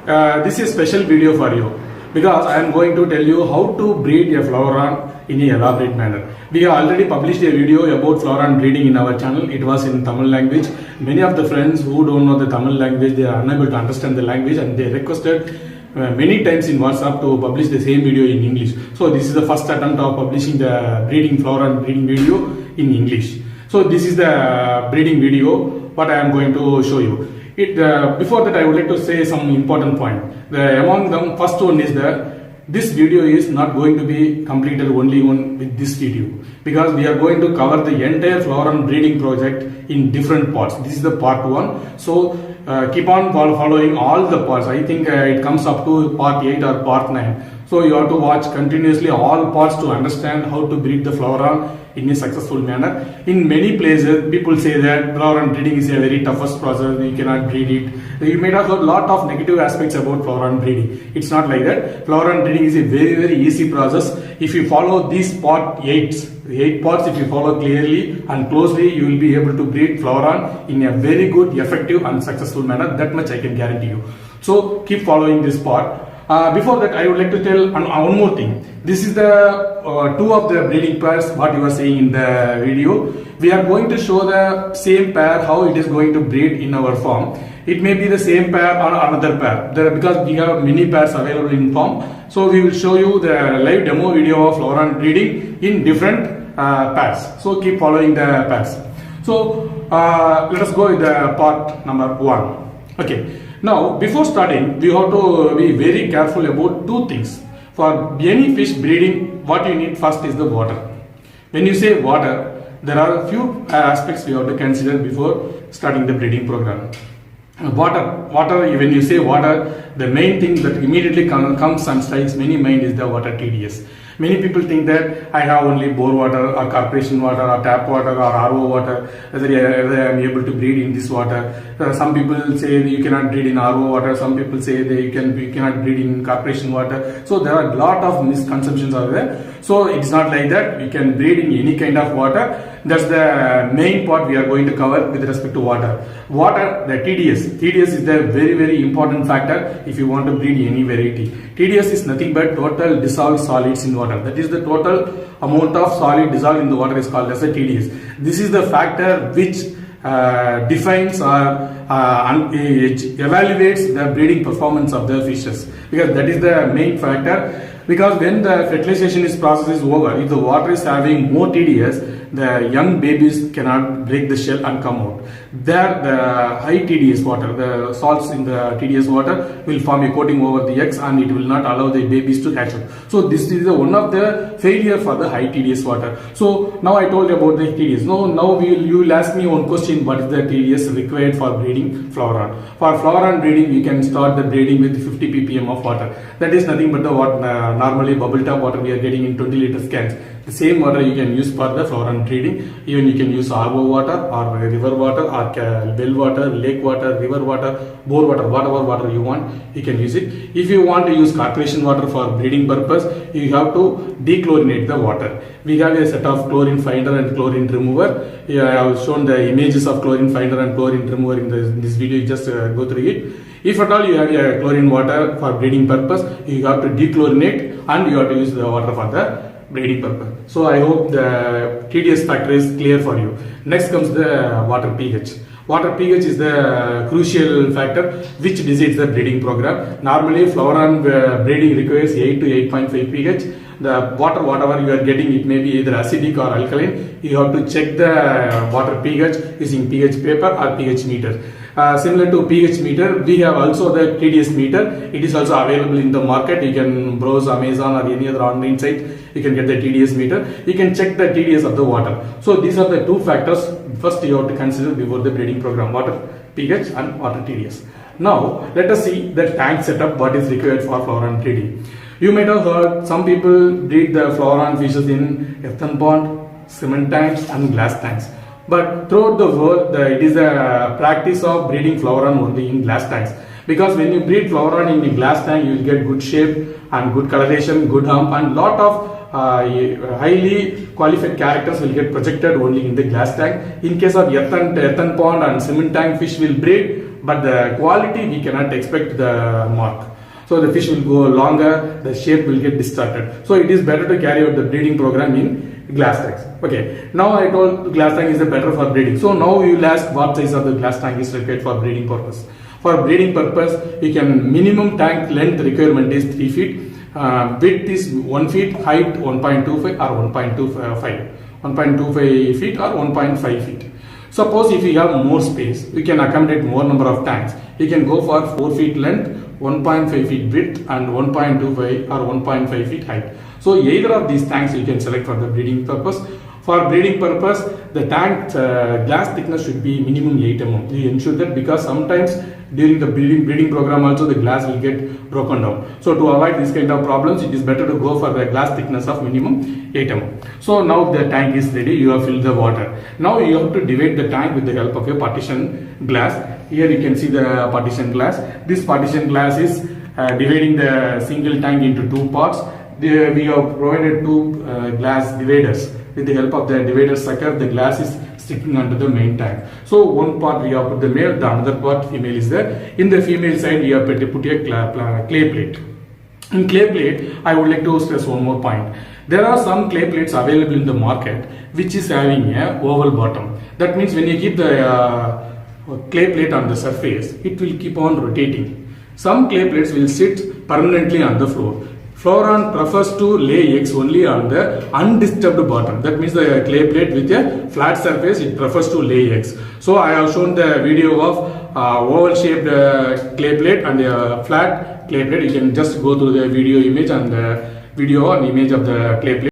This is a special video for you because I am going to tell you how to breed a flowerhorn in an elaborate manner. We have already published a video about flowerhorn breeding in our channel. It was in Tamil language. Many of the friends who don't know the Tamil language, they are unable to understand the language and they requested many times in WhatsApp to publish the same video in English. So this is the first attempt of publishing the flowerhorn breeding video in English. So this is the breeding video what I am going to show you. Before that I would like to say some important point. Among them, first one is that this video is not going to be completed only with this video, because we are going to cover the entire flowerhorn breeding project in different parts. This is the part 1. So keep on following all the parts. I think it comes up to part 8 or part 9. So you have to watch continuously all parts to understand how to breed the flowerhorn in a successful manner. In many places, people say that flowerhorn breeding is a very toughest process, you cannot breed it. You may have heard a lot of negative aspects about flowerhorn breeding. It's not like that. Flowerhorn breeding is a very, very easy process. If you follow these part 8 parts, if you follow clearly and closely, you will be able to breed flowerhorn in a very good, effective and successful manner. That much I can guarantee you. So keep following this part. Before that, I would like to tell one more thing. This is the two of the breeding pairs what you are seeing in the video. We are going to show the same pair how it is going to breed in our farm. It may be the same pair or another pair because we have many pairs available in farm. So we will show you the live demo video of flowerhorn breeding in different pairs. So keep following the pairs. So let us go with the part number 1. Okay. Now, before starting, we have to be very careful about two things. For any fish breeding, what you need first is the water. When you say water, there are a few aspects we have to consider before starting the breeding program. Water, when you say water, the main thing that immediately comes and strikes many mind is the water TDS. Many people think that I have only bore water or corporation water or tap water or RO water, whether I am able to breed in this water. Some people say you cannot breed in RO water, some people say that you cannot breed in corporation water. So there are a lot of misconceptions are there. So it's not like that. We can breed in any kind of water. That's the main part we are going to cover with respect to water. Water, the TDS. TDS is the very, very important factor if you want to breed any variety. TDS is nothing but total dissolved solids in water. That is the total amount of solid dissolved in the water is called as a TDS. This is the factor which defines or evaluates the breeding performance of the fishes, because that is the main factor. Because when the fertilization process is over, if the water is having more TDS, the young babies cannot break the shell and come out. There, the high TDS water, the salts in the TDS water will form a coating over the eggs and it will not allow the babies to hatch out. So this is one of the failure for the high TDS water. So now I told you about the TDS. Now you will ask me one question: what is the TDS required for breeding flowerhorn? For flowerhorn breeding, you can start the breeding with 50 ppm of water. That is nothing but the normally bubble top water we are getting in 20 liter cans. The same water you can use for the flowerhorn breeding. Even you can use RO water or river water or well water, lake water, river water, bore water, whatever water you want, you can use it. If you want to use corporation water for breeding purpose, you have to dechlorinate the water. We have a set of chlorine finder and chlorine remover. Here I have shown the images of chlorine finder and chlorine remover in this video. Just go through it. If at all you have a chlorine water for breeding purpose, you have to dechlorinate and you have to use the water for the breeding purpose. So I hope the TDS factor is clear for you. Next comes the water pH. Water pH is the crucial factor which decides the breeding program. Normally flowerhorn breeding requires 8 to 8.5 pH. The water, whatever you are getting, it may be either acidic or alkaline. You have to check the water pH using pH paper or pH meter. Similar to pH meter, we have also the TDS meter. It is also available in the market. You can browse Amazon or any other online site. You can get the TDS meter. You can check the TDS of the water. So these are the two factors first you have to consider before the breeding program: water pH and water TDS. Now let us see the tank setup, what is required for flowerhorn breeding. You might have heard some people breed the flowerhorn fishes in earthen pond, cement tanks and glass tanks. But throughout the world, it is a practice of breeding flowerhorn only in glass tanks. Because when you breed flowerhorn in a glass tank, you will get good shape and good coloration, good hump, and lot of highly qualified characters will get projected only in the glass tank. In case of earthen pond and cement tank, fish will breed but the quality we cannot expect the mark. So the fish will go longer, the shape will get distorted. So it is better to carry out the breeding program in glass tanks. Okay, now I told glass tank is the better for breeding. So now you will ask what size of the glass tank is required for breeding purpose. For breeding purpose, you can minimum tank length requirement is 3 feet, width is 1 feet, height 1.25 or 1.25 feet or 1.5 feet. Suppose if you have more space, you can accommodate more number of tanks. You can go for 4 feet length, 1.5 feet width and 1.25 or 1.5 feet height. So either of these tanks you can select for the breeding purpose. For breeding purpose, the tank glass thickness should be minimum 8 mm. You ensure that because sometimes during the breeding program also the glass will get broken down. So to avoid this kind of problems, it is better to go for the glass thickness of minimum 8 mm. So now the tank is ready, you have filled the water. Now you have to divide the tank with the help of a partition glass. Here you can see the partition glass. This partition glass is dividing the single tank into 2 parts. We have provided 2 glass dividers. With the help of the divider sucker, the glass is sticking onto the main tank. So one part we have put the male, the another part female is there. In the female side, we have put a clay plate. In clay plate, I would like to stress one more point. There are some clay plates available in the market which is having a oval bottom. That means when you keep the clay plate on the surface, it will keep on rotating. Some clay plates will sit permanently on the floor. Flowerhorn prefers to lay eggs only on the undisturbed bottom. That means the clay plate with a flat surface, it prefers to lay eggs. So I have shown the video of oval shaped clay plate and a flat clay plate. You can just go to the video image and video and image of the clay plate.